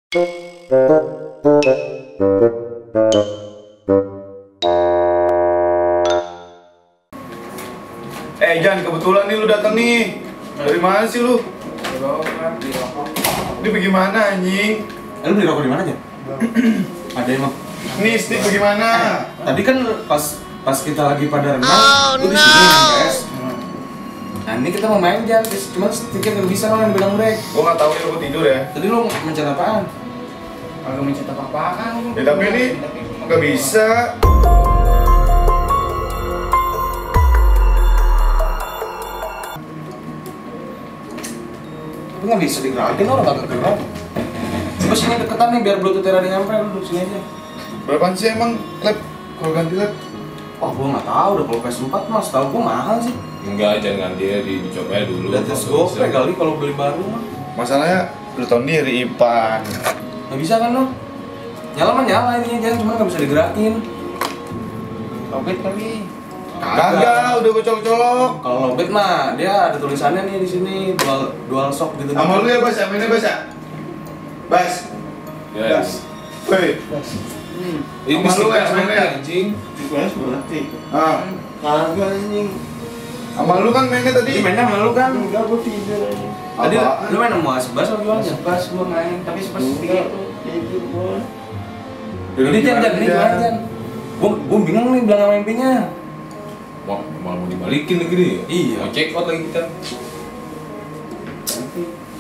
Jan, kebetulan nih lu datang nih. Dari mana sih lu? Ini bagaimana anjing? Lu beli rokok di mana aja? Ada emang. Nih stick bagaimana? Tadi kan pas kita lagi pada renang, lu di sini PS. Nah ini kita mau main Jan, cuma sticknya nggak bisa lo yang bilang break. Gua nggak tahu ya, gua tidur ya. Tadi lu mencet apaan? Agak mencet apa-apaan. Ya tapi ini nggak bisa. Tapi nggak bisa digerakin, orang nggak gerak. Coba sini deketan nih biar bluetooth ada nyampe, lu duduk sini aja. Berapaan sih emang lab? Kalau ganti lab? Wah, gua nggak tahu udah kalau PS4 mas, tahu gua mahal sih. Enggak, jangan dia dicoba dulu. Udah tes gope kali kalau beli baru mah. Masalahnya lu tahun diri Ipan. Nggak bisa kan lo? Nyala mah nyala ininya Jan, cuma nggak bisa digerakin. Lobet kali. Kagak, udah gua colok-colok. Kalau lobet mah dia ada tulisannya nih di sini dual shock gitu. Sama lu ya Bas, mainnya Bas ya? Bas. Yes. Woi. Ini Sama lu ya, stiker mainnya? anjing. Dikuas berarti. Ah, Kagak anjing. sama lu kan mainnya tadi. Tadi mainnya sama lu kan? Enggak, gua tidur anjing. Tadi Apaan? lu main sama Sebas atau gimana? Pas gua main, tapi pas tidur tuh tidur gua. Ini Jan, ini gimana Jan? Gua bingung nih bilang sama MP-nya. Wah, malah mau dibalikin lagi nih. Iya. Mau check out lagi kita.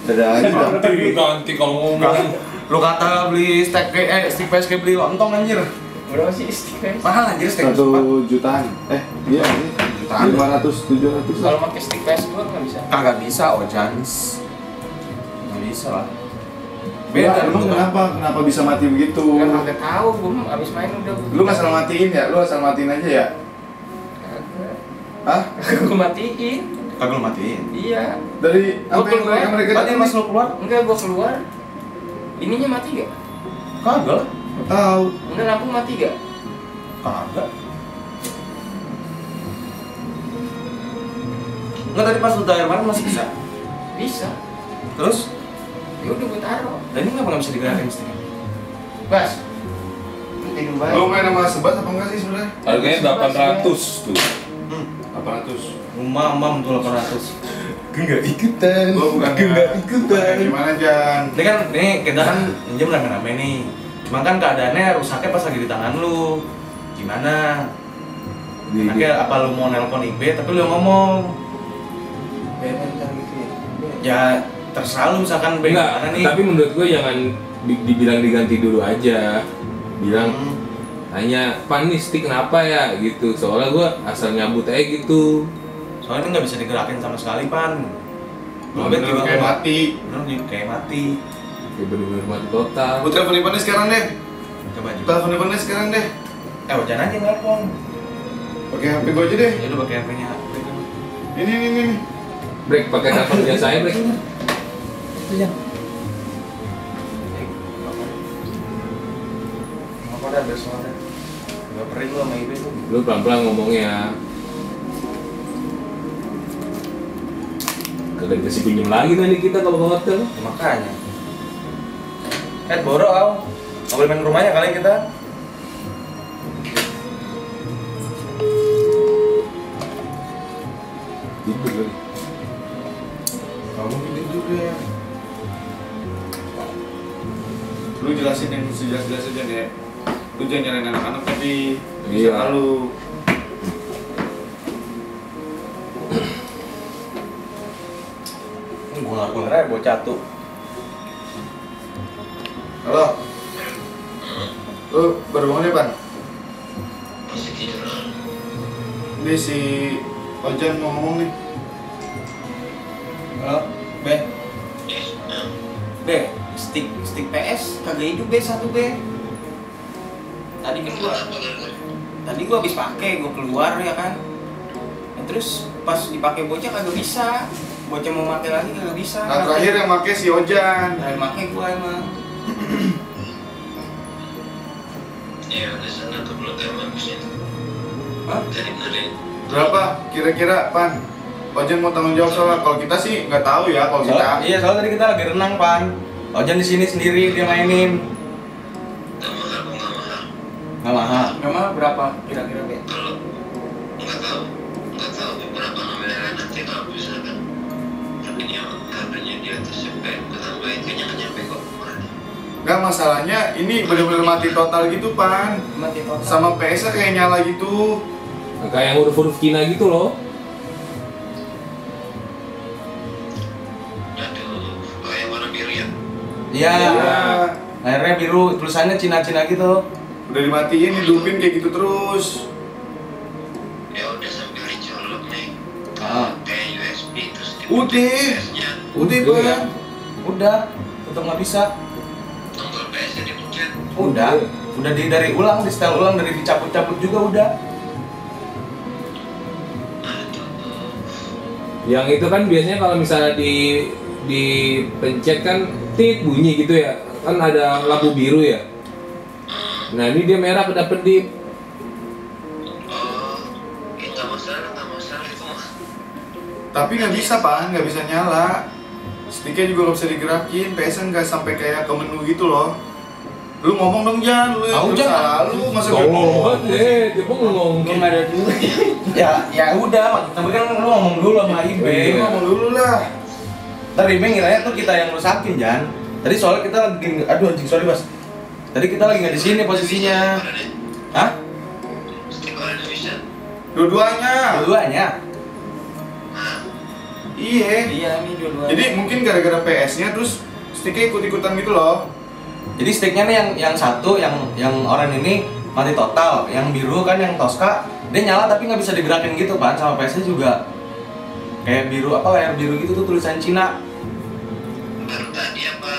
Dadah aja dah. Ganti kalau ngomong. Lu kata beli stick PSK beli lontong anjir. Berapa sih stick? Mahal anjir stick. 1 jutaan. Iya, ini. Jutaan. 500, 700 lah. Kalau pakai stick PS gua nggak bisa. Kagak bisa Ojans. Nggak bisa lah. Beda, Beda emang gitu kan. kenapa bisa mati begitu? Kan kagak tahu, gua abis main udah. Lu asal matiin ya? Lu asal matiin aja ya? Kagak. Hah? Gua matiin. Kagak lu matiin. Iya. Dari Gua apa yang keluar. mereka Tadi datang pas lu keluar? Enggak, gua keluar. Ininya mati gak? Kagak. tahu. Enggak, lampu mati gak? Kagak. Enggak, tadi pas lu tayar kemarin masih bisa. Bisa. Terus? Ya udah gua taruh. Dan ini kenapa nggak bisa digerakin sticknya? Bas. Tidur baik. Lu main sama Sebas apa enggak sih sebenarnya? Harganya 800 tuh. 800. Rumah mam tuh 800. Enggak ikutan. Gua bukan ikutan. Gimana Jan? Ini kan, kita kan minjem rame-rame nih. Cuma kan keadaannya rusaknya pas lagi di tangan lu. Gimana? Akhirnya apa lu mau nelpon IB tapi lu yang ngomong. Bentar gitu ya. Ya terserah lu misalkan Enggak, bagaimana nih. tapi menurut gue jangan dibilang diganti dulu aja. Bilang tanya, "Pan nih stick kenapa ya?" gitu. Soalnya gue asal nyabut aja gitu. Soalnya ini nggak bisa digerakin sama sekali pan. Bener kayak mati. Bener nih kayak mati. Ya bener-bener mati total. Gua telepon Ipannya sekarang deh. Coba aja. Telepon Ipannya sekarang deh. Jangan aja nelpon. Oke, HP gua aja deh. Ya lu pakai HP-nya. Ini. Break pakai telepon biasa aja, break. Iya. Apa dah besok ada? Gak perih lu sama IB tuh. Lu pelan-pelan ngomongnya. Kagak dikasih pinjam lagi nanti kita kalau ke hotel. Ya, makanya. Boro kau. Mau boleh main ke rumahnya kali kita. Tidur kali. Kamu tidur deh. Lu jelasin yang sejelas-jelas aja deh. Lu jangan nyalain anak-anak tapi bisa Iya. lu. Gue ngaku ngerai bocah tuh. Halo. Lu baru bangun ya, Pan? Ini si Ojan mau ngomong nih. Halo, B. B, stick PS kagak hidup B satu B. Tadi kan gua habis pakai, gua keluar ya kan. Nah, terus pas dipakai bocah kagak bisa. Bocah mau pakai lagi kagak bisa. Nah, terakhir yang make si Ojan. Terakhir pakai gua emang. Iya, di sana tuh belum bagusnya tuh. Hah? Dari Berapa kira-kira, Pan? Ojan mau tanggung jawab soalnya kalau kita sih nggak tahu ya kalau kita. Iya, soalnya tadi kita lagi renang, Pan. Ojan di sini sendiri dia mainin. Nggak mahal kok, nggak mahal. Nggak mahal. Nama berapa kira-kira be? Kalau nggak tahu beberapa nominalnya nanti kalau misalkan harganya di atas sampai ketambahin kayaknya nggak nyampe kok. Enggak, masalahnya ini bener-bener mati total gitu Pan. Mati total. Sama PS-nya kayak nyala gitu. Kayak yang huruf-huruf Cina gitu loh. Aduh, kayak warna biru ya. Iya. Ya, Layarnya biru, tulisannya Cina-Cina gitu. udah dimatiin, hidupin kayak gitu terus. Ya udah sambil dicolok nih. Ah. Kayak USB terus Udah. PS-nya, Udah Udah. Pan. Udah, tetap nggak bisa. tombol PS-nya dipencet. Udah dari ulang, di setel ulang, dari dicabut-cabut juga udah. Yang itu kan biasanya kalau misalnya dipencet kan tit bunyi gitu ya. Kan ada lampu biru ya. Nah ini dia merah kedap-kedip. Oh, ya nggak masalah itu mah. Tapi nggak bisa Pan, nggak bisa nyala. Sticknya juga nggak bisa digerakin, PS-nya nggak sampai kayak ke menu gitu loh. Lu ngomong dong Jan, lu Tahu, Jan. salah lu masa gue Tolong ngomong. banget dia bengong. Belum ada dulu. Ya udah, tapi kan lu ngomong dulu sama Ibe. Lu ngomong dulu lah. Ntar Ibe ngiranya tuh kita yang rusakin, Jan. Tadi soalnya kita lagi, aduh anjing sorry Bas. Tadi kita lagi nggak di sini posisinya. Hah? Stick oranye bisa. Dua-duanya. Keduanya. Iya. Iya nih dua-duanya. Jadi mungkin gara-gara PS-nya terus sticknya ikut-ikutan gitu loh. Jadi sticknya nih yang satu, yang oranye ini mati total. Yang biru kan yang Tosca, dia nyala tapi nggak bisa digerakin gitu Pan. Sama PS-nya juga kayak biru apa layar biru gitu tuh tulisan Cina. Baru tadi apa?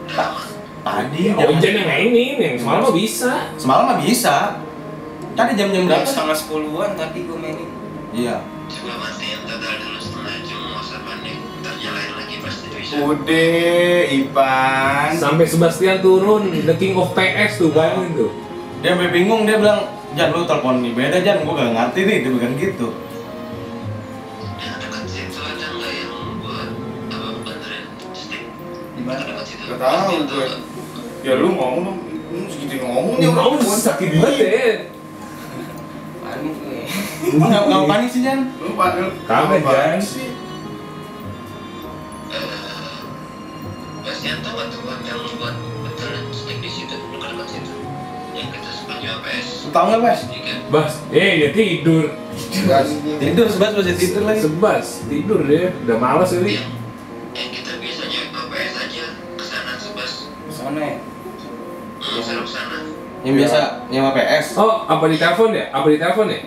Lama. Tadi Oh Jen yang mainin, yang semalam mah bisa. semalam mah bisa. Tadi jam-jam Jam berapa? setengah 10-an tadi gue mainin. Iya. Coba matiin total dulu setengah jam WhatsApp-annya. Ntar nyalain lagi pasti bisa. Udah, Ipan. Sampai Sebastian turun, the king of PS tuh, bayangin tuh. Dia sampai bingung, dia bilang, Jan lu telepon nih beda Jan, gua gak ngerti nih, dia bilang gitu. Yang dekat situ ada nggak yang buat apa benerin stick? Di mana? Dekat situ. Gak tahu gue. Ya lu ngomong dong, segitu ngomong nih Kamu sakit banget ya. Panik gue. Emang gak panik sih Jan? Lu panggil Kaget, Jan. sih. Bastian tahu nggak tuh Bang, yang buat benerin stick di situ, dekat situ. Yang kita sepanjang PS. Lu tau gak Bas? Tiga. Bas, dia tidur. Gas. Tidur, sebas masih tidur lagi. Sebas, tidur dia. Udah malas kali. Yang kita biasanya ke PS aja kesana sebas. Sana ya. Seru kesana. Yang biasa nyewa PS. Oh, apa di telepon ya? Apa di telepon ya?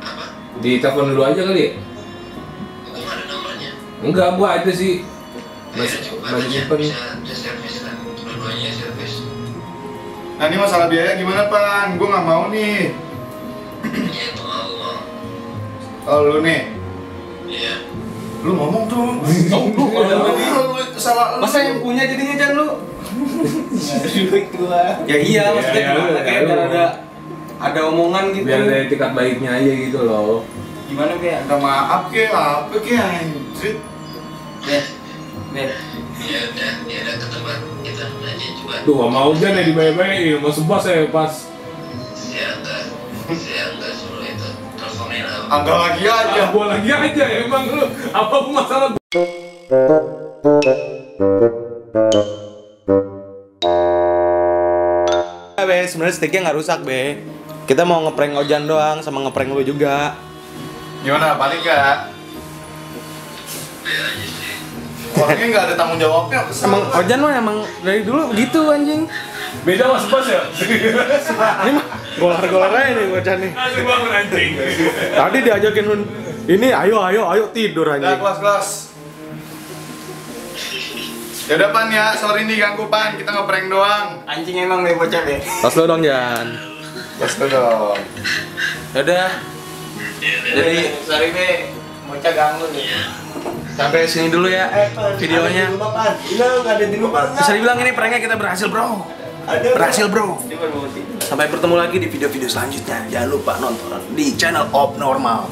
Apa? Di telepon dulu aja kali ya? Gua nggak ada nomornya. Enggak, gua ada sih. Ya, Masih coba masih aja simpen. bisa servis kan. Dua-duanya servis. Nah ini masalah biaya gimana Pan? Gue nggak mau nih. Ya itu mau. Oh lu nih, Iya. lu ngomong tuh. Oh, lu Lu salah lu. masa yang punya jadinya Jan lu? Duit gua. Ya iya, maksudnya Ya, gimana ya, kayak lu. biar ada omongan gitu. Biar dari tingkat baiknya aja gitu loh. Gimana be? Minta maaf ke apa ke anjir. Be. Ya udah ke tempat kita aja coba. Tuh, gak mau aja nih dibayar-bayarin. Mau sebas saya pas. Saya enggak suruh itu. Teleponin apa? Angga lagi aja. Gua lagi aja emang lu. Apa masalah? Be, sebenarnya sticknya nggak rusak Be. Kita mau ngeprank Ojan doang sama ngeprank lu juga. Gimana panik gak? Biar aja sih. Orangnya nggak ada tanggung jawabnya. Kesel. Emang Ojan mah emang dari dulu begitu anjing. Beda mas sebas ya? Ini mah golar-golar aja nih Ojan nih. Asik banget anjing. Tadi diajakin ini ayo tidur Udah anjing. kelas. Ya udah Pan ya, sorry nih ganggu Pan, kita ngeprank doang. Anjing emang be bocah be. Tas lo dong Jan. Terus dong. Yaudah. Jadi sorry be. Bocah ganggu nih. sampai sini dulu ya videonya. Bisa dibilang ini pranknya kita berhasil bro. Berhasil bro. Sampai bertemu lagi di video-video selanjutnya. Jangan lupa nonton di channel Ob Normal.